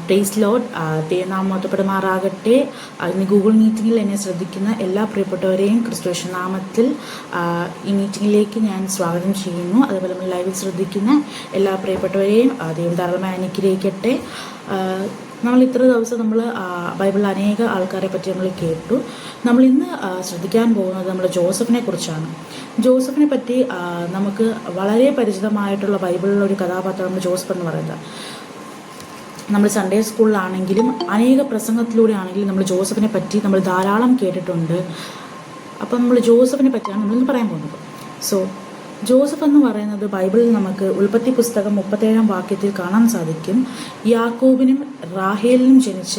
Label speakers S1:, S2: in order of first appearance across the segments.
S1: Praise Lord. ദൈവനാമം മഹത്വപ്പെടുമാറാകട്ടെ. ഇന്ന് Google മീറ്റിങ്ങിൽ എന്നെ ശ്രദ്ധിക്കുന്ന എല്ലാ പ്രിയപ്പെട്ടവരെയും ക്രിസ്തുയേശു നാമത്തിൽ ഈ മീറ്റിങ്ങിലേക്ക് ഞാൻ സ്വാഗതം ചെയ്യുന്നു. അതുപോലെ നമ്മൾ ലൈവിൽ ശ്രദ്ധിക്കുന്ന എല്ലാ പ്രിയപ്പെട്ടവരെയും ദൈവം ധാരാളമായി അനുഗ്രഹിക്കട്ടെ. നമ്മൾ ഇത്ര ദിവസം ബൈബിളിൽ അനേക ആൾക്കാരെ പറ്റി നമ്മൾ കേട്ടു. നമ്മൾ ഇന്ന് ശ്രദ്ധിക്കാൻ പോകുന്നത് നമ്മൾ ജോസഫിനെ കുറിച്ചാണ്. ജോസഫിനെ പറ്റി നമുക്ക് വളരെ പരിചിതമായിട്ടുള്ള ബൈബിളിലുള്ള ഒരു കഥാപാത്രമാണ് ജോസഫ് എന്ന് പറയുന്നത്. നമ്മൾ സൺഡേ സ്കൂളിലാണെങ്കിലും അനേക പ്രസംഗത്തിലൂടെ ആണെങ്കിലും നമ്മൾ ജോസഫിനെ പറ്റി നമ്മൾ ധാരാളം കേട്ടിട്ടുണ്ട്. അപ്പം നമ്മൾ ജോസഫിനെ പറ്റിയാണ് നമ്മളിന്ന് പറയാൻ പോകുന്നത്. ജോസഫ് എന്ന് പറയുന്നത് ബൈബിളിൽ നമുക്ക് ഉൽപ്പത്തി പുസ്തകം 37 വാക്യത്തിൽ കാണാൻ സാധിക്കും. യാക്കോബിനും റാഹേലിനും ജനിച്ച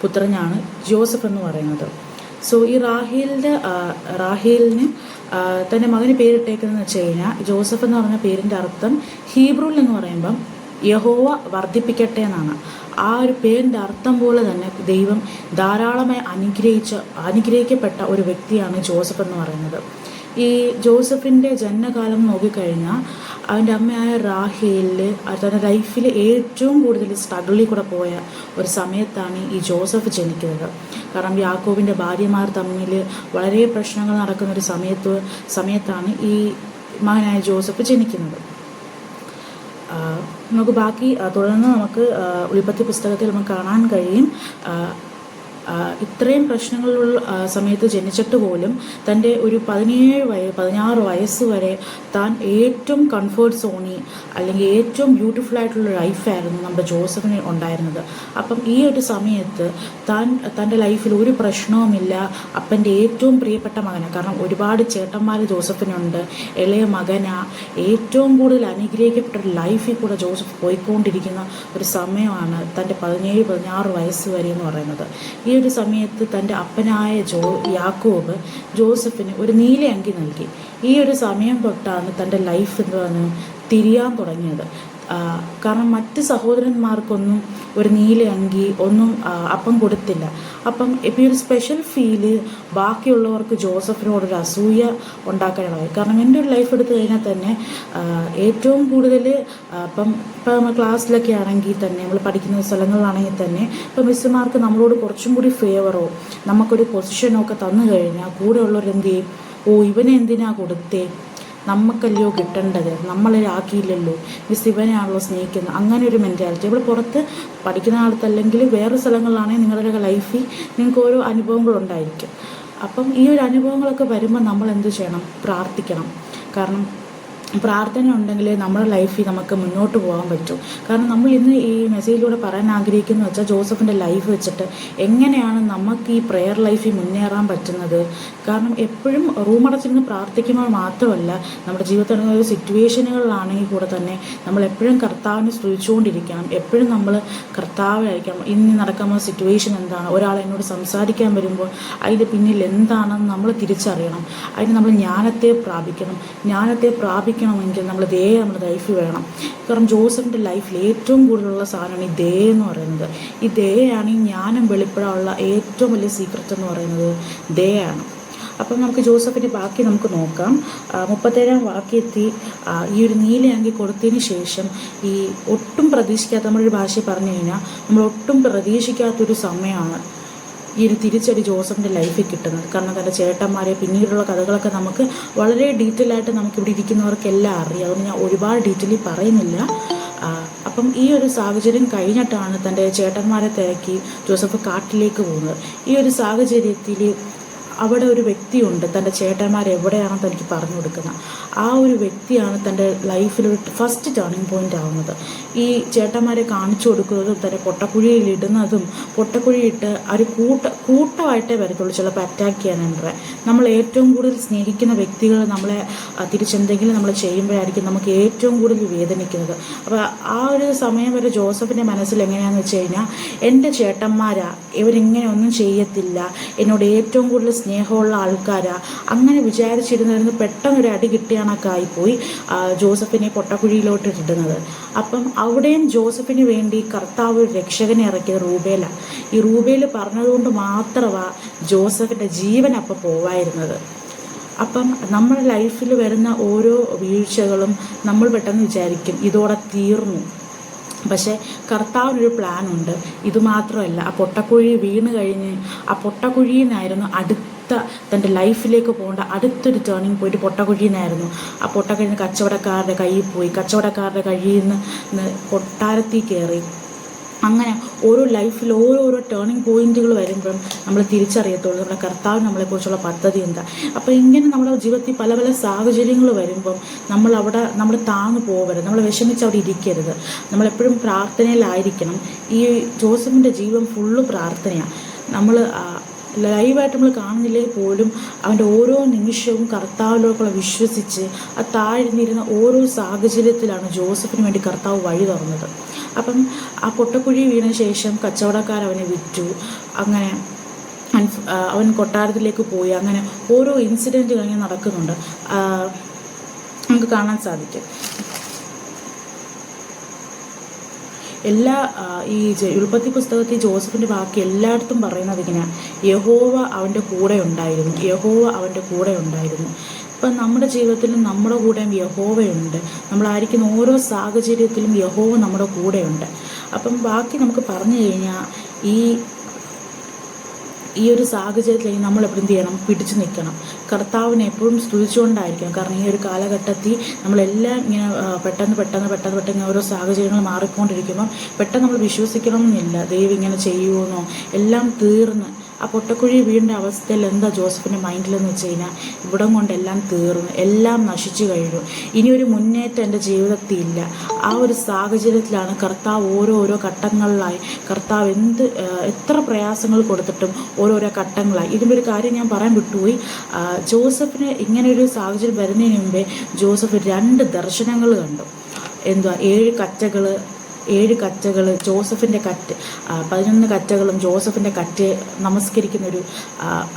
S1: പുത്രനാണ് ജോസഫ് എന്ന് പറയുന്നത്. ഈ റാഹേലിന് തൻ്റെ മകന് പേരിട്ടേക്കുന്നതെന്ന് വെച്ച് കഴിഞ്ഞാൽ, ജോസഫ് എന്ന് പറഞ്ഞ പേരിൻ്റെ അർത്ഥം ഹീബ്രുവിൽ എന്ന് പറയുമ്പം യഹോവ വർദ്ധിപ്പിക്കട്ടെ എന്നാണ്. ആ ഒരു പേരിൻ്റെ അർത്ഥം പോലെ തന്നെ ദൈവം ധാരാളമായി അനുഗ്രഹിക്കപ്പെട്ട ഒരു വ്യക്തിയാണ് ജോസഫ് എന്ന് പറയുന്നത്. ഈ ജോസഫിൻ്റെ ജനനകാലം നോക്കിക്കഴിഞ്ഞാൽ അവൻ്റെ അമ്മയായ റാഹേലിൽ തൻ്റെ ലൈഫിൽ ഏറ്റവും കൂടുതൽ സ്ട്രഗിളിൽ കൂടെ പോയ ഒരു സമയത്താണ് ഈ ജോസഫ് ജനിക്കുന്നത്. കാരണം യാക്കോബിൻ്റെ ഭാര്യമാർ തമ്മിൽ വളരെ പ്രശ്നങ്ങൾ നടക്കുന്ന ഒരു സമയത്താണ് ഈ മകനായ ജോസഫ് ജനിക്കുന്നത്. നമുക്ക് ബാക്കി തുടർന്ന് നമുക്ക് ഉൽപ്പത്തി പുസ്തകത്തിൽ നമുക്ക് കാണാൻ കഴിയും. ഇത്രയും പ്രശ്നങ്ങളുള്ള സമയത്ത് ജനിച്ചിട്ട് പോലും തൻ്റെ ഒരു 16 വയസ്സ് വരെ താൻ ഏറ്റവും കംഫേർട്ട് സോണി അല്ലെങ്കിൽ ഏറ്റവും ബ്യൂട്ടിഫുൾ ആയിട്ടുള്ള ലൈഫായിരുന്നു നമ്മുടെ ജോസഫിന് ഉണ്ടായിരുന്നത്. അപ്പം ഈ ഒരു സമയത്ത് തൻ്റെ ലൈഫിൽ ഒരു പ്രശ്നവുമില്ല. അപ്പൻ്റെ ഏറ്റവും പ്രിയപ്പെട്ട മകനാണ്. കാരണം ഒരുപാട് ചേട്ടന്മാർ ജോസഫിനുണ്ട്. ഇളയ മകനാ. ഏറ്റവും കൂടുതൽ അനുഗ്രഹിക്കപ്പെട്ട ഒരു ലൈഫിൽ കൂടെ ജോസഫ് പോയിക്കൊണ്ടിരിക്കുന്ന ഒരു സമയമാണ് തൻ്റെ 17-16 വയസ്സ് വരെ എന്ന് പറയുന്നത്. ഈ ഒരു സമയത്ത് തൻ്റെ അപ്പനായ യാക്കോബ് ജോസഫിന് ഒരു നീല അങ്കി നൽകി. ഈ ഒരു സമയം തൊട്ടാണ് തൻ്റെ ലൈഫ് തിരിയാൻ തുടങ്ങിയത്. കാരണം മറ്റ് സഹോദരന്മാർക്കൊന്നും ഒരു നീല അങ്കി ഒന്നും അപ്പം കൊടുത്തില്ല. അപ്പം ഇപ്പോൾ ഒരു സ്പെഷ്യൽ ഫീല് ബാക്കിയുള്ളവർക്ക് ജോസഫിനോടൊരു അസൂയ ഉണ്ടാക്കാനായി. കാരണം എൻ്റെ ഒരു ലൈഫ് എടുത്തു കഴിഞ്ഞാൽ തന്നെ ഏറ്റവും കൂടുതൽ ഇപ്പം നമ്മൾ ക്ലാസ്സിലൊക്കെ ആണെങ്കിൽ തന്നെ, നമ്മൾ പഠിക്കുന്ന സ്ഥലങ്ങളിലാണെങ്കിൽ തന്നെ, ഇപ്പം മിസ്സുമാർക്ക് നമ്മളോട് കുറച്ചും കൂടി ഫേവറോ നമുക്കൊരു പൊസിഷനോ ഒക്കെ തന്നു കഴിഞ്ഞാൽ കൂടെ ഉള്ളവർ എന്ത് ചെയ്യും? ഇവനെ എന്തിനാ കൊടുത്തേ, നമുക്കല്ലയോ കിട്ടേണ്ടത്, നമ്മളെ ആക്കിയില്ലല്ലോ, മിസ് ഇവനെയാണല്ലോ സ്നേഹിക്കുന്നത്. അങ്ങനെ ഒരു മെൻറ്റാലിറ്റി. ഇവിടെ പുറത്ത് പഠിക്കുന്ന കാലത്തല്ലെങ്കിൽ വേറെ സ്ഥലങ്ങളിലാണെങ്കിൽ നിങ്ങളുടെ ലൈഫിൽ നിങ്ങൾക്ക് ഓരോ അനുഭവങ്ങളുണ്ടായിരിക്കും. അപ്പം ഈ ഒരു അനുഭവങ്ങളൊക്കെ വരുമ്പോൾ നമ്മൾ എന്ത് ചെയ്യണം? പ്രാർത്ഥിക്കണം. കാരണം പ്രാർത്ഥന ഉണ്ടെങ്കിൽ നമ്മുടെ ലൈഫിൽ നമുക്ക് മുന്നോട്ട് പോകാൻ പറ്റും. കാരണം നമ്മൾ ഇന്ന് ഈ മെസ്സേജിലൂടെ പറയാൻ ആഗ്രഹിക്കുന്നത് വെച്ചാൽ ജോസഫിൻ്റെ ലൈഫ് വെച്ചിട്ട് എങ്ങനെയാണ് നമുക്ക് ഈ പ്രെയർ ലൈഫിൽ മുന്നേറാൻ പറ്റുന്നത്. കാരണം എപ്പോഴും റൂമടച്ചിരുന്ന് പ്രാർത്ഥിക്കുമ്പോൾ മാത്രമല്ല, നമ്മുടെ ജീവിതത്തിൽ ഒരു സിറ്റുവേഷനുകളിലാണെങ്കിൽ കൂടെ തന്നെ നമ്മൾ എപ്പോഴും കർത്താവിനെ സ്തുതിച്ചുകൊണ്ടിരിക്കണം. എപ്പോഴും നമ്മൾ കർത്താവിലായിരിക്കണം. ഇന്ന് നടക്കുന്ന സിറ്റുവേഷൻ എന്താണ്, ഒരാൾ എന്നോട് സംസാരിക്കാൻ വരുമ്പോൾ അതിൻ്റെ പിന്നിൽ എന്താണെന്ന് നമ്മൾ തിരിച്ചറിയണം. അതിന് നമ്മൾ ജ്ഞാനത്തെ പ്രാപിക്കണമെങ്കിൽ നമ്മൾ നമ്മുടെ ലൈഫിൽ വേണം. കാരണം ജോസഫിൻ്റെ ലൈഫിൽ ഏറ്റവും കൂടുതലുള്ള സാധനമാണ് ഈ എന്ന് പറയുന്നത്. ഈ ദയാണ് ഈ ജ്ഞാനം വെളിപ്പെടാനുള്ള ഏറ്റവും വലിയ സീക്രട്ട് എന്ന് പറയുന്നത് ദയാണ്. അപ്പം നമുക്ക് ജോസഫിൻ്റെ ബാക്കി നമുക്ക് നോക്കാം. 37 വാക്യത്തിൽ ഈ ഒരു നീലയങ്കി കൊടുത്തതിന് ശേഷം ഈ ഒട്ടും പ്രതീക്ഷിക്കാത്ത, നമ്മളൊരു ഭാഷ പറഞ്ഞു കഴിഞ്ഞാൽ നമ്മൾ ഒട്ടും പ്രതീക്ഷിക്കാത്തൊരു സമയമാണ് ഈ ഒരു തിരിച്ചടി ജോസഫിൻ്റെ ലൈഫിൽ കിട്ടുന്നത്. കാരണം തൻ്റെ ചേട്ടന്മാരെ പിന്നീടുള്ള കഥകളൊക്കെ നമുക്ക് വളരെ ഡീറ്റെയിൽ ആയിട്ട് നമുക്കിവിടെ ഇരിക്കുന്നവർക്കെല്ലാം അറിയാം. അതുകൊണ്ട് ഞാൻ ഒരുപാട് ഡീറ്റെയിലിൽ പറയുന്നില്ല. അപ്പം ഈ ഒരു സാഹചര്യം കഴിഞ്ഞിട്ടാണ് തൻ്റെ ചേട്ടന്മാരെ തിരക്കി ജോസഫ് കാട്ടിലേക്ക് പോകുന്നത്. ഈ ഒരു സാഹചര്യത്തിൽ അവിടെ ഒരു വ്യക്തിയുണ്ട്, തൻ്റെ ചേട്ടന്മാർ എവിടെയാണെന്ന് തനിക്ക് പറഞ്ഞു കൊടുക്കുന്നത്. ആ ഒരു വ്യക്തിയാണ് തൻ്റെ ലൈഫിലൊരു ഫസ്റ്റ് ടേണിംഗ് പോയിൻ്റ് ആവുന്നത്. ഈ ചേട്ടന്മാരെ കാണിച്ചു കൊടുക്കുന്നതും തന്നെ പൊട്ടക്കുഴിയിലിടുന്നതും, പൊട്ടക്കുഴിയിട്ട് ഒരു കൂട്ടമായിട്ടേ വരത്തുള്ളൂ ചിലപ്പോൾ അറ്റാക്ക് ചെയ്യാനുണ്ട്. നമ്മൾ ഏറ്റവും കൂടുതൽ സ്നേഹിക്കുന്ന വ്യക്തികൾ നമ്മളെ തിരിച്ചെന്തെങ്കിലും നമ്മൾ ചെയ്യുമ്പോഴായിരിക്കും നമുക്ക് ഏറ്റവും കൂടുതൽ വേദനിക്കുന്നത്. അപ്പോൾ ആ ഒരു സമയം വരെ ജോസഫിൻ്റെ മനസ്സിൽ എങ്ങനെയാണെന്ന് വെച്ച് കഴിഞ്ഞാൽ, എൻ്റെ ചേട്ടന്മാരാ, ഇവരിങ്ങനെ ഒന്നും ചെയ്യത്തില്ല, എന്നോട് ഏറ്റവും കൂടുതൽ സ്നേഹമുള്ള ആൾക്കാരാ, അങ്ങനെ വിചാരിച്ചിരുന്നിരുന്ന് പെട്ടെന്നൊരു അടി കിട്ടിയാണൊക്കെ ആയിപ്പോയി ജോസഫിനെ പൊട്ടക്കുഴിയിലോട്ട് ഇടുന്നത്. അപ്പം അവിടെയും ജോസഫിന് വേണ്ടി കർത്താവ് ഒരു രക്ഷകനെ ഇറക്കിയത് റൂബേല. ഈ റൂബേൽ പറഞ്ഞതുകൊണ്ട് മാത്രമാണ് ജോസഫിൻ്റെ ജീവൻ അപ്പം പോവായിരുന്നത്. അപ്പം നമ്മുടെ ലൈഫിൽ വരുന്ന ഓരോ വീഴ്ചകളും നമ്മൾ പെട്ടെന്ന് വിചാരിക്കും ഇതോടെ തീർന്നു, പക്ഷേ കർത്താവിനൊരു പ്ലാനുണ്ട്. ഇതുമാത്രമല്ല, ആ പൊട്ടക്കുഴി വീണ് കഴിഞ്ഞ് ആ പൊട്ടക്കുഴിയിൽ നിന്നായിരുന്നു തൻ്റെ ലൈഫിലേക്ക് പോകേണ്ട അടുത്തൊരു ടേണിംഗ് പോയിട്ട് പൊട്ടക്കുഴിയിൽ നിന്നായിരുന്നു. ആ പൊട്ടക്കുഴിയിൽ നിന്ന് കച്ചവടക്കാരുടെ കയ്യിൽ പോയി, കച്ചവടക്കാരുടെ കയ്യിൽ നിന്ന് കൊട്ടാരത്തിൽ കയറി. അങ്ങനെ ഓരോ ലൈഫിൽ ഓരോരോ ടേണിംഗ് പോയിന്റുകൾ വരുമ്പം നമ്മൾ തിരിച്ചറിയത്തുള്ളൂ നമ്മുടെ കർത്താവ് നമ്മളെക്കുറിച്ചുള്ള പദ്ധതി എന്താ. അപ്പോൾ ഇങ്ങനെ നമ്മുടെ ജീവിതത്തിൽ പല പല സാഹചര്യങ്ങൾ വരുമ്പം നമ്മൾ താഴ്ന്നു പോകരുത്, നമ്മൾ വിഷമിച്ച് അവിടെ ഇരിക്കരുത്, നമ്മളെപ്പോഴും പ്രാർത്ഥനയിലായിരിക്കണം. ഈ ജോസഫിൻ്റെ ജീവിതം ഫുള്ള് പ്രാർത്ഥനയാണ്. നമ്മൾ ലൈവായിട്ട് നമ്മൾ കാണുന്നില്ലെങ്കിൽ പോലും അവൻ്റെ ഓരോ നിമിഷവും കർത്താവിലേക്കുള്ള വിശ്വസിച്ച് ആ താഴ്ന്നിരുന്ന ഓരോ സാഹചര്യത്തിലാണ് ജോസഫിന് വേണ്ടി കർത്താവ് വഴി തുറന്നത്. അപ്പം ആ പൊട്ടക്കുഴി വീണ ശേഷം കച്ചവടക്കാർ അവനെ വിറ്റു. അങ്ങനെ അവൻ കൊട്ടാരത്തിലേക്ക് പോയി. അങ്ങനെ ഓരോ ഇൻസിഡൻറ്റുകൾ ഇങ്ങനെ നടക്കുന്നുണ്ട്, നമുക്ക് കാണാൻ സാധിക്കും. ഈ ഉൽപ്പത്തി പുസ്തകത്തിൽ ജോസഫിൻ്റെ വാക്ക് എല്ലായിടത്തും പറയുന്നത് ഇങ്ങനെയാണ്: യഹോവ അവൻ്റെ കൂടെ ഉണ്ടായിരുന്നു, യഹോവ അവൻ്റെ കൂടെ ഉണ്ടായിരുന്നു. ഇപ്പം നമ്മുടെ ജീവിതത്തിലും നമ്മുടെ കൂടെയും യഹോവയുണ്ട്. നമ്മളായിരിക്കുന്ന ഓരോ സാഹചര്യത്തിലും യഹോവ നമ്മുടെ കൂടെയുണ്ട്. അപ്പം ബാക്കി നമുക്ക് പറഞ്ഞു കഴിഞ്ഞാൽ ഈ ഒരു സാഹചര്യത്തിൽ നമ്മൾ എപ്പോഴും എന്ത് ചെയ്യണം? പിടിച്ചു നിൽക്കണം. കർത്താവിനെ എപ്പോഴും സ്തുതിച്ചുകൊണ്ടായിരിക്കണം. കാരണം ഈ ഒരു കാലഘട്ടത്തിൽ നമ്മളെല്ലാം ഇങ്ങനെ പെട്ടെന്ന് ഓരോ സാഹചര്യങ്ങൾ മാറിക്കൊണ്ടിരിക്കുമ്പം പെട്ടെന്ന് നമ്മൾ വിശ്വസിക്കണമെന്നില്ല ദൈവം ഇങ്ങനെ ചെയ്യുമെന്നോ. എല്ലാം തീർന്ന് ആ പൊട്ടക്കുഴി വീടിൻ്റെ അവസ്ഥയിൽ എന്താ ജോസഫിൻ്റെ മൈൻഡിലെന്ന് വെച്ച് കഴിഞ്ഞാൽ, ഇവിടം കൊണ്ടെല്ലാം തീർന്നു, എല്ലാം നശിച്ചു കഴിഞ്ഞു, ഇനിയൊരു മുന്നേറ്റം എൻ്റെ ജീവിതത്തിൽ ഇല്ല. ആ ഒരു സാഹചര്യത്തിലാണ് കർത്താവ് ഓരോരോ ഘട്ടങ്ങളിലായി കർത്താവ് എത്ര പ്രയാസങ്ങൾ കൊടുത്തിട്ടും ഓരോരോ ഘട്ടങ്ങളായി. ഇതിൻ്റെ ഒരു കാര്യം ഞാൻ പറയാൻ വിട്ടുപോയി. ജോസഫിന് ഇങ്ങനെയൊരു സാഹചര്യം വരുന്നതിന് മുമ്പേ ജോസഫ് 2 ദർശനങ്ങൾ കണ്ടു. 7 കറ്റകൾ, ജോസഫിൻ്റെ കറ്റ്, 11 കറ്റകളും ജോസഫിൻ്റെ കറ്റ് നമസ്കരിക്കുന്നൊരു,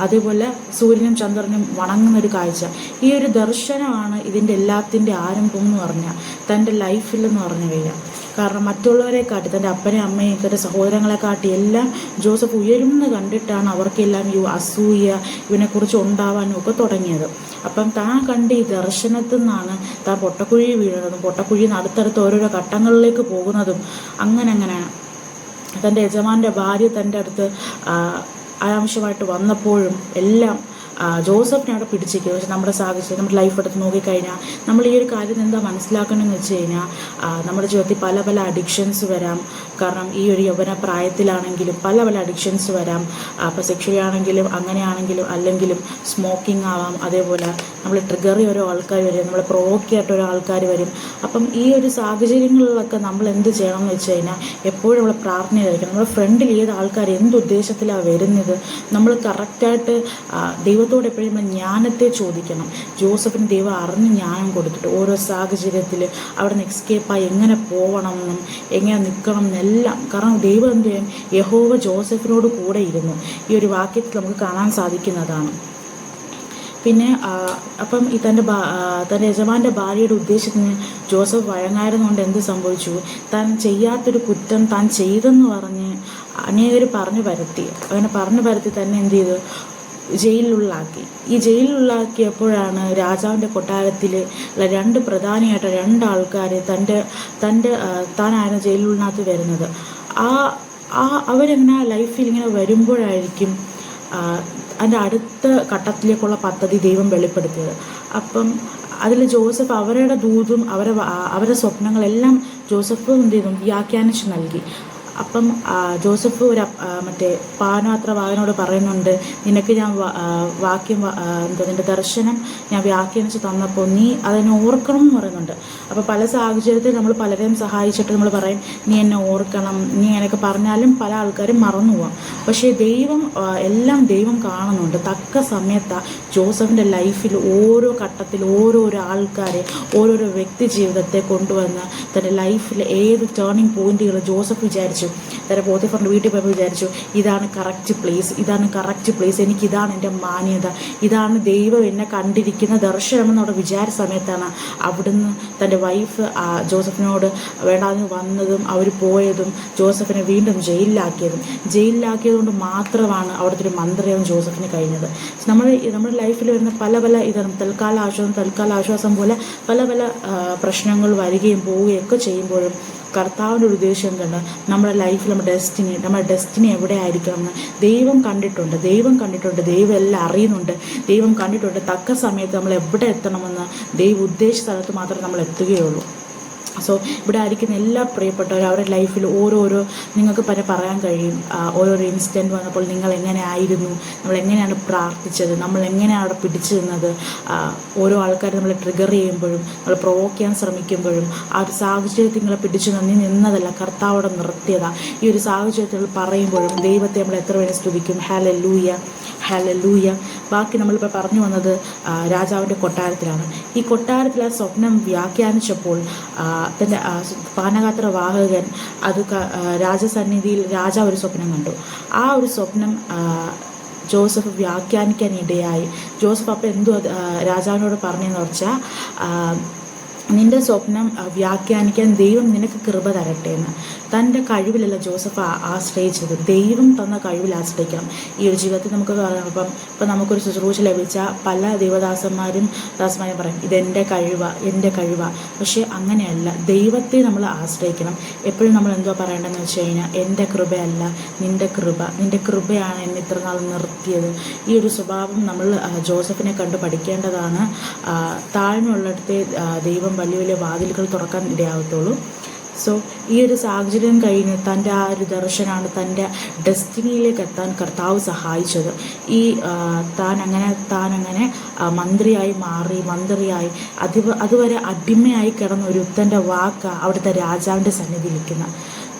S1: അതേപോലെ സൂര്യനും ചന്ദ്രനും വണങ്ങുന്നൊരു കാഴ്ച. ഈ ഒരു ദർശനമാണ് ഇതിൻ്റെ എല്ലാത്തിൻ്റെ ആരംഭം എന്ന് പറഞ്ഞാൽ തൻ്റെ ലൈഫിലെന്ന് പറഞ്ഞു കഴിഞ്ഞാൽ. കാരണം മറ്റുള്ളവരെ കാട്ടി, തൻ്റെ അപ്പനെ അമ്മയും തൻ്റെ സഹോദരങ്ങളെ കാട്ടി എല്ലാം ജോസഫ് ഉയരുമെന്ന് കണ്ടിട്ടാണ് അവർക്കെല്ലാം ഈ അസൂയ ഇവനെക്കുറിച്ച് ഉണ്ടാവാനും ഒക്കെ തുടങ്ങിയത്. അപ്പം താൻ കണ്ട് ഈ ദർശനത്തിൽ നിന്നാണ് താൻ പൊട്ടക്കുഴി വീഴുന്നതും പൊട്ടക്കുഴിയിൽ നിന്ന് അടുത്തടുത്ത് ഓരോരോ ഘട്ടങ്ങളിലേക്ക് പോകുന്നതും. അങ്ങനെ തൻ്റെ യജമാൻ്റെ ഭാര്യ തൻ്റെ അടുത്ത് അനാവശ്യമായിട്ട് വന്നപ്പോഴും എല്ലാം ജോസഫിനെ അവിടെ പിടിച്ചിരിക്കുക. പക്ഷെ നമ്മുടെ സാഹചര്യം, നമ്മുടെ ലൈഫ് എടുത്ത് നോക്കിക്കഴിഞ്ഞാൽ നമ്മൾ ഈ ഒരു കാര്യം എന്താ മനസ്സിലാക്കണമെന്ന് വെച്ച് കഴിഞ്ഞാൽ, നമ്മുടെ ജീവിതത്തിൽ പല പല അഡിക്ഷൻസ് വരാം. കാരണം ഈ ഒരു യൗവന പ്രായത്തിലാണെങ്കിലും പല പല അഡിക്ഷൻസ് വരാം. അപ്പോൾ സെക്ഷലി ആണെങ്കിലും അങ്ങനെയാണെങ്കിലും അല്ലെങ്കിലും സ്മോക്കിംഗ് ആവാം. അതേപോലെ നമ്മൾ ട്രിഗർ ഓരോ ആൾക്കാർ വരും, നമ്മളെ പ്രൊവോക്ക് ആയിട്ട് ഓരോ ആൾക്കാർ വരും. അപ്പം ഈ ഒരു സാഹചര്യങ്ങളിലൊക്കെ നമ്മൾ എന്ത് ചെയ്യണം എന്ന് വെച്ച് കഴിഞ്ഞാൽ, എപ്പോഴും നമ്മൾ പ്രാർത്ഥനയിലായിരിക്കണം. നമ്മുടെ ഫ്രണ്ടിൽ ഏത് ആൾക്കാർ എന്ത് ഉദ്ദേശത്തിലാണ് വരുന്നത്, നമ്മൾ കറക്റ്റായിട്ട് ദൈവത്തോട് എപ്പോഴും നമ്മൾ ജ്ഞാനത്തെ ചോദിക്കണം. ജോസഫിന് ദൈവം അറിഞ്ഞ് ജ്ഞാനം കൊടുത്തിട്ട് ഓരോ സാഹചര്യത്തിൽ അവിടെ നിന്ന് എക്സ്കേപ്പായി എങ്ങനെ പോകണം എന്നും എങ്ങനെ നിൽക്കണം എന്നെല്ലാം. കാരണം ദൈവം എന്ത് ചെയ്യും? യഹോവ ജോസഫിനോട് കൂടെ ഇരുന്നു. ഈ ഒരു വാക്യത്തിൽ നമുക്ക് കാണാൻ സാധിക്കുന്നതാണ്. പിന്നെ അപ്പം ഈ തൻ്റെ യജമാൻ്റെ ഭാര്യയുടെ ഉദ്ദേശത്തിന് ജോസഫ് വഴങ്ങായിരുന്നുകൊണ്ട് എന്ത് സംഭവിച്ചു? താൻ ചെയ്യാത്തൊരു കുറ്റം താൻ ചെയ്തെന്ന് പറഞ്ഞ് അനേകർ പറഞ്ഞു പരത്തി തന്നെ എന്ത് ചെയ്തു? ജയിലിലുള്ളാക്കി. ഈ ജയിലിലുള്ളാക്കിയപ്പോഴാണ് രാജാവിൻ്റെ കൊട്ടാരത്തിൽ 2 പ്രധാനിയായിട്ട് 2 ആൾക്കാർ താനായിരുന്നു ജയിലിനുള്ളിനകത്ത് വരുന്നത്. അവരെങ്ങനെ ലൈഫിൽ ഇങ്ങനെ വരുമ്പോഴായിരിക്കും അതിൻ്റെ അടുത്ത ഘട്ടത്തിലേക്കുള്ള പദ്ധതി ദൈവം വെളിപ്പെടുത്തിയത്. അപ്പം അതിൽ ജോസഫ് അവരുടെ ദൂതും അവരുടെ സ്വപ്നങ്ങളെല്ലാം ജോസഫ് എന്ത് ചെയ്തു? വ്യാഖ്യാനിച്ച് നൽകി. അപ്പം ജോസഫ് മറ്റേ പാനപാത്രവാഹകനോട് പറയുന്നുണ്ട്, നിനക്ക് ഞാൻ നിൻ്റെ ദർശനം ഞാൻ വ്യാഖ്യാനിച്ച് തന്നപ്പോൾ നീ അതിനെ ഓർക്കണം എന്ന് പറയുന്നുണ്ട്. അപ്പോൾ പല സാഹചര്യത്തിൽ നമ്മൾ പലരെയും സഹായിച്ചിട്ട് നമ്മൾ പറയും, നീ എന്നെ ഓർക്കണം, നീ എനിക്ക് പറഞ്ഞാലും പല ആൾക്കാരും മറന്നു പോകാം. പക്ഷേ എല്ലാം ദൈവം കാണുന്നുണ്ട്. തക്ക സമയത്ത് ജോസഫിൻ്റെ ലൈഫിൽ ഓരോ ഘട്ടത്തിൽ ഓരോരോ ആൾക്കാരെ, ഓരോരോ വ്യക്തി ജീവിതത്തെ കൊണ്ടുവന്ന് തൻ്റെ ലൈഫിൽ ഏത് ടേണിംഗ് പോയിന്റുകൾ ജോസഫ് വിചാരിച്ചു. തൻ്റെ പോത്തിഫറിൻ്റെ വീട്ടിൽ പോയപ്പോൾ വിചാരിച്ചു, ഇതാണ് കറക്റ്റ് പ്ലേസ്, എനിക്കിതാണ് എൻ്റെ മാന്യത, ഇതാണ് ദൈവം എന്നെ കണ്ടിരിക്കുന്ന ദർശനമെന്ന് അവിടെ വിചാരിച്ച സമയത്താണ് അവിടുന്ന് തൻ്റെ വൈഫ് ജോസഫിനോട് വേണ്ടാന്ന് വന്നതും അവർ പോയതും ജോസഫിനെ വീണ്ടും ജയിലിലാക്കിയത് കൊണ്ട് മാത്രമാണ് അവിടുത്തെ ഒരു മന്ത്രം ജോസഫിന് കഴിഞ്ഞത്. നമ്മുടെ ലൈഫിൽ വരുന്ന പല ഇതാണ് തൽക്കാല ആശ്വാസം പോലെ പല പ്രശ്നങ്ങൾ വരികയും പോവുകയൊക്കെ ചെയ്യുമ്പോഴും കർത്താവിൻ്റെ ഒരു ഉദ്ദേശം എന്താണ്? നമ്മുടെ ലൈഫിൽ നമ്മുടെ ഡെസ്റ്റിനി എവിടെ ആയിരിക്കണം എന്ന് ദൈവം കണ്ടിട്ടുണ്ട്. ദൈവം എല്ലാം അറിയുന്നുണ്ട്. ദൈവം കണ്ടിട്ടുണ്ട്. തക്ക സമയത്ത് നമ്മൾ എവിടെ എത്തണമെന്ന് ദൈവം ഉദ്ദേശിച്ച സ്ഥലത്ത് മാത്രമേ നമ്മൾ എത്തുകയുള്ളൂ. സോ ഇവിടെ ആയിരിക്കുന്ന എല്ലാ പ്രിയപ്പെട്ടവരും അവരുടെ ലൈഫിൽ ഓരോരോ നിങ്ങൾക്ക് പറയാൻ കഴിയും. ഓരോരോ ഇൻസിഡൻറ്റ് വന്നപ്പോൾ നിങ്ങൾ എങ്ങനെ ആയിരുന്നു, നമ്മൾ എങ്ങനെയാണ് പ്രാർത്ഥിച്ചത്, നമ്മൾ എങ്ങനെയാണ് അവിടെ പിടിച്ചു നിന്നത്. ഓരോ ആൾക്കാർ നമ്മളെ ട്രിഗർ ചെയ്യുമ്പോഴും നമ്മൾ പ്രൊവോക്ക് ചെയ്യാൻ ശ്രമിക്കുമ്പോഴും ആ ഒരു സാഹചര്യത്തിൽ നിങ്ങളെ പിടിച്ചു നിന്നതല്ല, കർത്താവോടെ നിർത്തിയതാണ്. ഈ ഒരു സാഹചര്യത്തിൽ പറയുമ്പോഴും ദൈവത്തെ നമ്മൾ എത്ര വേണേൽ സ്തുതിക്കും. ഹല്ലേലൂയ. ബാക്കി നമ്മളിപ്പോൾ പറഞ്ഞു വന്നത് രാജാവിൻ്റെ കൊട്ടാരത്തിലാണ്. ഈ കൊട്ടാരത്തിൽ ആ സ്വപ്നം വ്യാഖ്യാനിച്ചപ്പോൾ തൻ്റെ പാനപാത്ര വാഹകൻ അത് രാജസന്നിധിയിൽ രാജാവ് ഒരു സ്വപ്നം കണ്ടു. ആ ഒരു സ്വപ്നം ജോസഫ് വ്യാഖ്യാനിക്കാൻ ഇടയായി. ജോസഫ് അപ്പം രാജാവിനോട് പറഞ്ഞതെന്ന് വെച്ചാൽ, നിൻ്റെ സ്വപ്നം വ്യാഖ്യാനിക്കാൻ ദൈവം നിനക്ക് കൃപ തരട്ടെ എന്ന്. തൻ്റെ കഴിവിലല്ല ജോസഫ് ആശ്രയിച്ചത്, ദൈവം തന്ന കഴിവിൽ ആശ്രയിക്കണം. ഈ ഒരു ജീവിതത്തിൽ നമുക്ക് ഇപ്പം നമുക്കൊരു ശുശ്രൂഷ ലഭിച്ച പല ദൈവദാസന്മാരും പറയും ഇതെൻ്റെ കഴിവാണ്. പക്ഷേ അങ്ങനെയല്ല, ദൈവത്തെ നമ്മൾ ആശ്രയിക്കണം. എപ്പോഴും നമ്മൾ എന്തുവാ പറയേണ്ടതെന്ന് വെച്ച് കഴിഞ്ഞാൽ, എൻ്റെ കൃപയല്ല നിൻ്റെ കൃപയാണ് എന്നെ ഇത്ര നാൾ നിർത്തിയത്. ഈ ഒരു സ്വഭാവം നമ്മൾ ജോസഫിനെ കണ്ട് പഠിക്കേണ്ടതാണ്. താഴ്മയുള്ളിടത്തെ ദൈവം വലിയ വലിയ വാതിലുകൾ തുറക്കാൻ ഇടയാകത്തുള്ളൂ. സോ ഈ ഒരു സാഹചര്യം കഴിഞ്ഞ് തൻ്റെ ആ ഒരു ദർശനമാണ് തൻ്റെ ഡെസ്റ്റിനിയിലേക്ക് എത്താൻ കർത്താവ് സഹായിച്ചത്. ഈ താൻ അങ്ങനെ മന്ത്രിയായി മാറി, അതുവരെ അടിമയായി കിടന്ന ഒരു യുദ്ധൻ്റെ വാക്ക് അവിടുത്തെ രാജാവിൻ്റെ സന്നിധിയിൽ നിൽക്കുന്ന.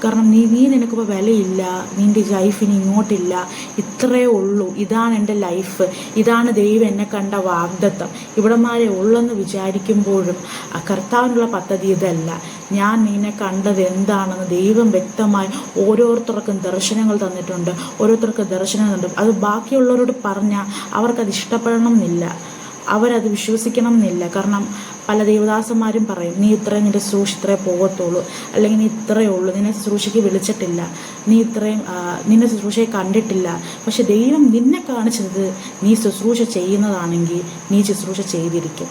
S1: കാരണം നീ നിനക്കിപ്പോൾ വിലയില്ല, നിൻ്റെ ലൈഫിന് ഇങ്ങോട്ടില്ല, ഇത്രയേ ഉള്ളൂ, ഇതാണ് എൻ്റെ ലൈഫ്, ഇതാണ് ദൈവം എന്നെ കണ്ട വാഗ്ദത്തം, ഇവിടമാരെ ഉള്ളെന്ന് വിചാരിക്കുമ്പോഴും കർത്താവിനുള്ള പദ്ധതി ഇതല്ല. ഞാൻ നിന്നെ കണ്ടത് എന്താണെന്ന് ദൈവം വ്യക്തമായി ഓരോരുത്തർക്കും ദർശനങ്ങൾ തന്നിട്ടുണ്ട്. അത് ബാക്കിയുള്ളവരോട് പറഞ്ഞാൽ അവർക്കത് ഇഷ്ടപ്പെടണം എന്നില്ല, അവരത് വിശ്വസിക്കണം എന്നില്ല. കാരണം പല ദൈവദാസന്മാരും പറയും, നീ നിൻ്റെ ശുശ്രൂഷ ഇത്രേ പോകത്തുള്ളൂ, അല്ലെങ്കിൽ നീ ഇത്രയേ ഉള്ളൂ, നിന്നെ ശുശ്രൂഷയ്ക്ക് വിളിച്ചിട്ടില്ല, നിന്നെ ശുശ്രൂഷയെ കണ്ടിട്ടില്ല. പക്ഷെ ദൈവം നിന്നെ കാണിച്ചത് നീ ശുശ്രൂഷ ചെയ്യുന്നതാണെങ്കിൽ നീ ശുശ്രൂഷ ചെയ്തിരിക്കും.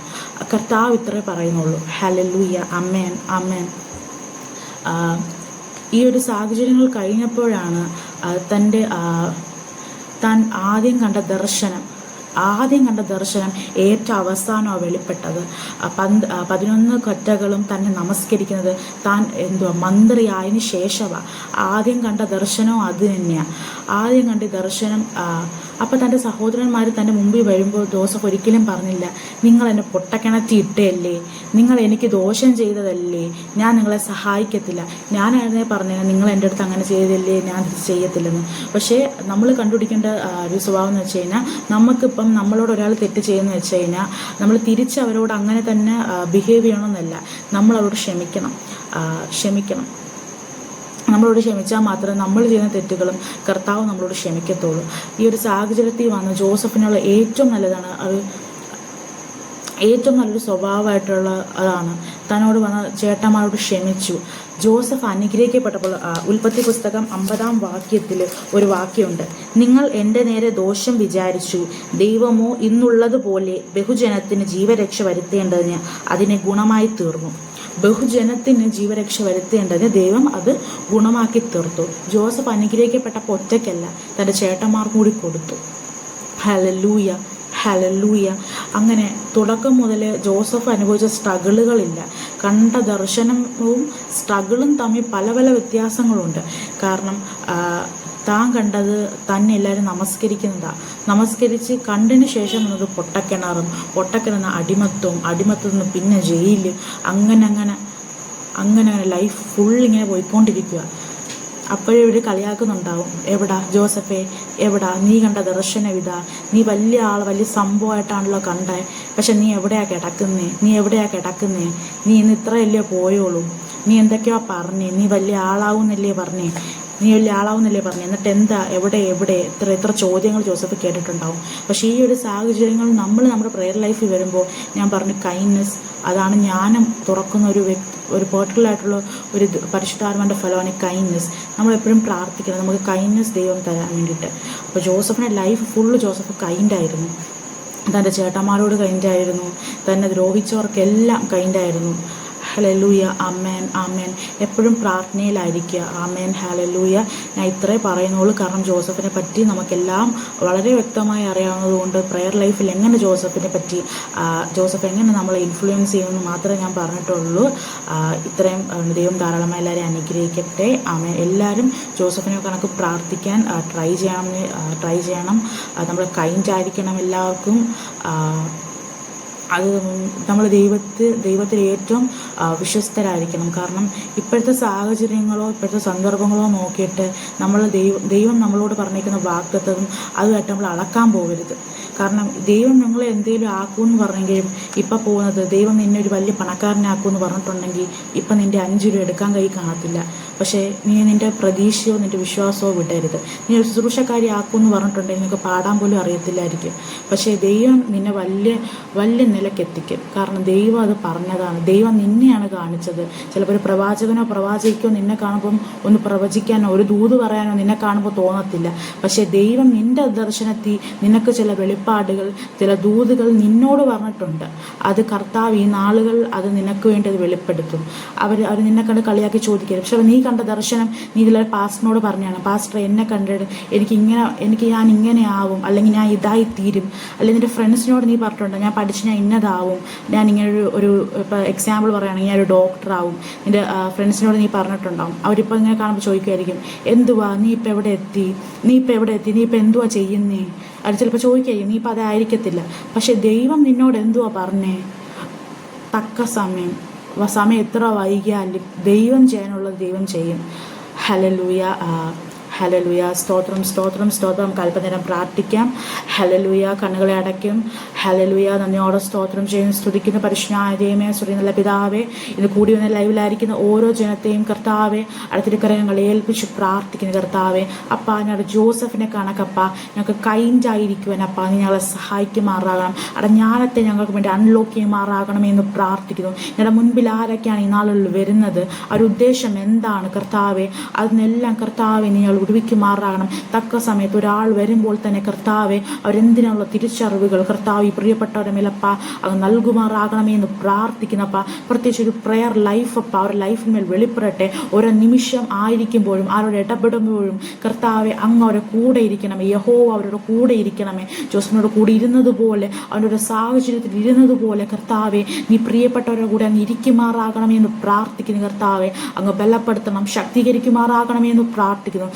S1: കർത്താവ് ഇത്രേ പറയുന്നുള്ളൂ. ഹല്ലേലൂയ. ആമേൻ. ഈ ഒരു സാഹചര്യങ്ങൾ കഴിഞ്ഞപ്പോഴാണ് താൻ ആദ്യം കണ്ട ദർശനം ഏറ്റവും അവസാനമാണ് വെളിപ്പെട്ടത്. 11 കറ്റകളും തന്നെ നമസ്കരിക്കുന്നത് താൻ മന്ത്രിയായതിനു ശേഷമാണ്. ആദ്യം കണ്ട ദർശനവും അത് തന്നെയാണ്. ആദ്യം കണ്ട ദർശനം അപ്പം തൻ്റെ സഹോദരന്മാർ തൻ്റെ മുമ്പിൽ വരുമ്പോൾ ജോസഫ് ഒരിക്കലും പറഞ്ഞില്ല, നിങ്ങൾ എന്നെ പൊട്ടക്കിണറ്റി ഇട്ടല്ലേ, നിങ്ങൾ എനിക്ക് ദോഷം ചെയ്തതല്ലേ, ഞാൻ നിങ്ങളെ സഹായിക്കത്തില്ല. ഞാനായിരുന്നേ പറഞ്ഞത് നിങ്ങൾ എൻ്റെ അടുത്ത് അങ്ങനെ ചെയ്തല്ലേ, ഞാൻ ഇത് ചെയ്യത്തില്ലെന്ന്. പക്ഷേ നമ്മൾ കണ്ടുപിടിക്കേണ്ട ഒരു സ്വഭാവം എന്ന് വെച്ച് കഴിഞ്ഞാൽ, നമുക്കിപ്പം നമ്മളോട് ഒരാൾ തെറ്റ് ചെയ്യുന്ന വെച്ച് കഴിഞ്ഞാൽ നമ്മൾ തിരിച്ച് അവരോട് അങ്ങനെ തന്നെ ബിഹേവ് ചെയ്യണമെന്നല്ല, നമ്മൾ അവരോട് ക്ഷമിക്കണം. നമ്മളോട് ക്ഷമിച്ചാൽ മാത്രമേ നമ്മൾ ചെയ്യുന്ന തെറ്റുകളും കർത്താവ് നമ്മളോട് ക്ഷമിക്കത്തുള്ളൂ. ഈ ഒരു സാഹചര്യത്തിൽ വന്ന ജോസഫിനുള്ള ഏറ്റവും നല്ലൊരു സ്വഭാവമായിട്ടുള്ള അതാണ്, തന്നോട് വന്ന ചേട്ടന്മാരോട് ക്ഷമിച്ചു. ജോസഫ് അനുഗ്രഹിക്കപ്പെട്ടപ്പോൾ ഉൽപ്പത്തി പുസ്തകം 50-ാം വാക്യത്തിൽ ഒരു വാക്യമുണ്ട്, നിങ്ങൾ എൻ്റെ നേരെ ദോഷം വിചാരിച്ചു, ദൈവമോ ഇന്നുള്ളതുപോലെ ബഹുജനത്തിന് ജീവരക്ഷ വരുത്തേണ്ടതിന് അതിനെ ഗുണമായി തീർന്നു. ബഹുജനത്തിന് ജീവരക്ഷ വരുത്തേണ്ടതിന് ദൈവം അത് ഗുണമാക്കി തീർത്തു. ജോസഫ് അനുഗ്രഹിക്കപ്പെട്ടപ്പോൾ ഒറ്റയ്ക്കല്ല, തൻ്റെ ചേട്ടന്മാർക്കും കൂടി കൊടുത്തു. ഹല്ലേലൂയ. അങ്ങനെ തുടക്കം മുതൽ ജോസഫ് അനുഭവിച്ച സ്ട്രഗിളുകളില്ല. കണ്ട ദർശനവും സ്ട്രഗിളും തമ്മിൽ പല പല വ്യത്യാസങ്ങളുണ്ട്. കാരണം താൻ കണ്ടത് തന്നെ എല്ലാവരും നമസ്കരിച്ച് കണ്ടതിന് ശേഷം വന്നത് പൊട്ടക്കിണറും അടിമത്വം നിന്ന് പിന്നെ ജയില്, അങ്ങനെ ലൈഫ് ഫുൾ ഇങ്ങനെ പോയിക്കൊണ്ടിരിക്കുക. അപ്പോഴേ ഇവർ കളിയാക്കുന്നുണ്ടാവും, എവിടാ ജോസഫേ, എവിടാ നീ കണ്ട ദർശനം ഇതാ, നീ വലിയ സംഭവമായിട്ടാണല്ലോ കണ്ടേ, പക്ഷെ നീ എവിടെയാ കിടക്കുന്നേ, നീ ഇന്ന് ഇത്രയല്ലേ പോയോളൂ, നീ എന്തൊക്കെയോ പറഞ്ഞേ, നീ വലിയ ആളാവുന്നല്ലേ പറഞ്ഞേ, എന്നിട്ട് എന്താ, എവിടെ എത്ര ചോദ്യങ്ങൾ ജോസഫ് കേട്ടിട്ടുണ്ടാവും. പക്ഷേ ഈ ഒരു സാഹചര്യങ്ങൾ നമ്മൾ നമ്മുടെ പ്രെയർ ലൈഫിൽ വരുമ്പോൾ ഞാൻ പറഞ്ഞു, കൈൻഡ്നെസ്, അതാണ് ജ്ഞാനം തുറക്കുന്ന ഒരു പെർട്ടിക്കുലർ ആയിട്ടുള്ള ഒരു പരിശുദ്ധാത്മാവിൻ്റെ ഫലമാണ് കൈൻഡ്നെസ്. നമ്മളെപ്പോഴും പ്രാർത്ഥിക്കണം നമുക്ക് കൈൻഡ്നെസ് ദൈവം തരാൻ വേണ്ടിയിട്ട്. അപ്പോൾ ജോസഫിൻ്റെ ലൈഫ് ഫുള്ള് ജോസഫ് കൈൻഡായിരുന്നു. തൻ്റെ ചേട്ടന്മാരോട് കൈൻഡായിരുന്നു, തന്നെ ദ്രോഹിച്ചവർക്കെല്ലാം കൈൻഡായിരുന്നു. ഹല്ലേലൂയ. ആമേൻ, ആമേൻ. എപ്പോഴും പ്രാർത്ഥനയിലായിരിക്കുക. ആമേൻ, ഹല്ലേലൂയ. ഞാൻ ഇത്രേ പറയുന്നുള്ളൂ, കാരണം ജോസഫിനെ പറ്റി നമുക്കെല്ലാം വളരെ വ്യക്തമായി അറിയാവുന്നതുകൊണ്ട് പ്രെയർ ലൈഫിൽ എങ്ങനെ ജോസഫ് എങ്ങനെ നമ്മളെ ഇൻഫ്ലുവൻസ് ചെയ്യുമെന്ന് മാത്രമേ ഞാൻ പറഞ്ഞിട്ടുള്ളൂ. ഇത്രയും ദൈവം ധാരാളമായി എല്ലാവരെയും അനുഗ്രഹിക്കട്ടെ. ആമേൻ. എല്ലാവരും ജോസഫിനെ കണക്ക് പ്രാർത്ഥിക്കാൻ ട്രൈ ചെയ്യണം. നമ്മൾ കൈൻഡ് ആയിരിക്കണം എല്ലാവർക്കും. അത് നമ്മൾ ദൈവത്തിൽ ഏറ്റവും വിശ്വസ്തരായിരിക്കണം. കാരണം ഇപ്പോഴത്തെ സാഹചര്യങ്ങളോ ഇപ്പോഴത്തെ സന്ദർഭങ്ങളോ നോക്കിയിട്ട് ദൈവം നമ്മളോട് പറഞ്ഞിരിക്കുന്ന വാഗ്ദത്തവും അതുമായിട്ട് നമ്മൾ അളക്കാൻ പോകരുത്. കാരണം ദൈവം നിങ്ങളെ എന്തെങ്കിലും ആക്കുമെന്ന് പറഞ്ഞെങ്കിലും ഇപ്പം പോകുന്നത് ദൈവം നിന്നെ ഒരു വലിയ പണക്കാരനാക്കുമെന്ന് പറഞ്ഞിട്ടുണ്ടെങ്കിൽ ഇപ്പം നിൻ്റെ 5 രൂപ എടുക്കാൻ കൈ കാണത്തില്ല. പക്ഷേ നീ നിൻ്റെ പ്രതീക്ഷയോ നിൻ്റെ വിശ്വാസമോ വിടരുത്. നീ ഒരു ശുശ്രൂഷക്കാരി ആക്കുമെന്ന് പറഞ്ഞിട്ടുണ്ടെങ്കിൽ നിനക്ക് പാടാൻ പോലും അറിയത്തില്ലായിരിക്കും. പക്ഷേ ദൈവം നിന്നെ വലിയ നിലക്കെത്തിക്കും. കാരണം ദൈവം അത് പറഞ്ഞതാണ്. ദൈവം നിന്നെയാണ് കാണിച്ചത്. ചിലപ്പോൾ ഒരു പ്രവാചകനോ പ്രവാചിക്കോ നിന്നെ കാണുമ്പം ഒന്ന് പ്രവചിക്കാനോ ഒരു ദൂത് പറയാനോ നിന്നെ കാണുമ്പോൾ തോന്നത്തില്ല. പക്ഷേ ദൈവം നിൻ്റെ ദർശനത്തിൽ നിനക്ക് ചില വെളിപ്പാടുകൾ, ചില ദൂതുകൾ നിന്നോട് പറഞ്ഞിട്ടുണ്ട്. അത് കർത്താവ് ഈ നാളുകൾ അത് നിനക്ക് വേണ്ടി അത് വെളിപ്പെടുത്തും. അവർ നിന്നെ കണ്ട് കളിയാക്കി ചോദിക്കരുത്. പക്ഷേ നീ കണ്ട ദർശനം നീ ഇതിലെ പാസ്റ്ററിനോട് പറഞ്ഞാണ്, പാസ്റ്റർ എന്നെ കണ്ടിട്ട് ഞാൻ ഇങ്ങനെ ആവും, അല്ലെങ്കിൽ ഞാൻ ഇതായി തീരും. അല്ലെങ്കിൽ നിൻ്റെ ഫ്രണ്ട്സിനോട് നീ പറഞ്ഞിട്ടുണ്ട്, ഞാൻ പഠിച്ച് ഞാൻ ഇന്നതാവും, ഞാൻ ഇങ്ങനെ ഒരു ഇപ്പോൾ എക്സാമ്പിൾ പറയുകയാണെങ്കിൽ ഞാൻ ഒരു ഡോക്ടറാവും. നിൻ്റെ ഫ്രണ്ട്സിനോട് നീ പറഞ്ഞിട്ടുണ്ടാവും. അവരിപ്പോൾ ഇങ്ങനെ കാണുമ്പോൾ ചോദിക്കുമായിരിക്കും, എന്തുവാ നീ ഇപ്പം എവിടെ എത്തി, നീ ഇപ്പം എന്തുവാ ചെയ്യുന്നേ? അത് ചിലപ്പോൾ ചോദിക്കുകയും നീ ഇപ്പം അതായിരിക്കത്തില്ല. പക്ഷെ ദൈവം നിന്നോട് എന്തുവാ പറഞ്ഞേ? തക്ക സമയം എത്ര വൈകിയാലും ദൈവം ചെയ്യാനുള്ളത് ദൈവം ചെയ്യും. ഹല്ലേലൂയ. ഹല്ലേലൂയ. സ്തോത്രം. അല്പനേരം പ്രാർത്ഥിക്കാം. ഹല്ലേലൂയ. കണ്ണുകളെ അടയ്ക്കും. ഹല്ലേലൂയ. നന്ദിയോടെ സ്തോത്രം ചെയ്യും, സ്തുതിക്കുന്ന പരിശുദ്ധനായ ദൈവമേ, സ്തുതി നല്ല പിതാവേ, ഇന്ന് കൂടി വന്ന ലൈവിലായിരിക്കുന്ന ഓരോ ജനത്തെയും കർത്താവെ അടുത്തിരിക്കരങ്ങൾ ഏൽപ്പിച്ച് പ്രാർത്ഥിക്കുന്ന കർത്താവെ. അപ്പാ ഞങ്ങളുടെ ജോസഫിനെ കണക്കപ്പ ഞങ്ങൾക്ക് കൈൻഡായിരിക്കുവാൻ അപ്പാ നീ ഞങ്ങളെ സഹായിക്കുമാറാകണം. ജ്ഞാനത്തെ ഞങ്ങൾക്ക് വേണ്ടി അൺലോക്ക് ചെയ്യുമാറാകണമെന്ന് പ്രാർത്ഥിക്കുന്നു. ഞങ്ങളുടെ മുൻപിൽ ആരൊക്കെയാണ് ഈ നാളുകളിൽ വരുന്നത്, അവരുടെ ഉദ്ദേശം എന്താണ് കർത്താവെ, അതിനെല്ലാം കർത്താവെ നീ ഞങ്ങൾ വിടുവിക്കുമാറാകണം. തക്ക സമയത്ത് ഒരാൾ വരുമ്പോൾ തന്നെ കർത്താവെ അവരെന്തിനുള്ള തിരിച്ചറിവുകൾ കർത്താവ് ഈ പ്രിയപ്പെട്ടവരുടെ മേലപ്പ അത് നൽകുമാറാകണമെന്ന് പ്രാർത്ഥിക്കുന്നപ്പ. പ്രത്യേകിച്ച് ഒരു പ്രെയർ ലൈഫ് അപ്പ അവരുടെ ലൈഫിന്മേൽ വെളിപ്പെടട്ടെ. ഓരോ നിമിഷം ആയിരിക്കുമ്പോഴും ആരോട് ഇടപെടുമ്പോഴും കർത്താവെ അങ്ങ് അവരുടെ കൂടെ ഇരിക്കണമേ. യഹോവ അവരുടെ കൂടെ ഇരിക്കണമേ. ജോസഫിനോട് കൂടി ഇരുന്നതുപോലെ അവരുടെ സാഹചര്യത്തിൽ ഇരുന്നതുപോലെ കർത്താവെ നീ പ്രിയപ്പെട്ടവരുടെ കൂടെ അങ്ങ് ഇരിക്കുമാറാകണമെന്ന് പ്രാർത്ഥിക്കുന്നു കർത്താവെ. അങ്ങ് ബലപ്പെടുത്തണം, ശക്തീകരിക്കുമാറാകണമെന്ന് പ്രാർത്ഥിക്കുന്നു.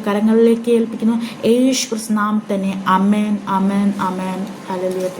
S1: കരങ്ങളിലേക്ക് ഏൽപ്പിക്കുന്നു യേശു ക്രിസ്തു നാമത്തിൽ തന്നെ. ആമേൻ, ആമേൻ, ആമേൻ. ഹല്ലേലൂയ.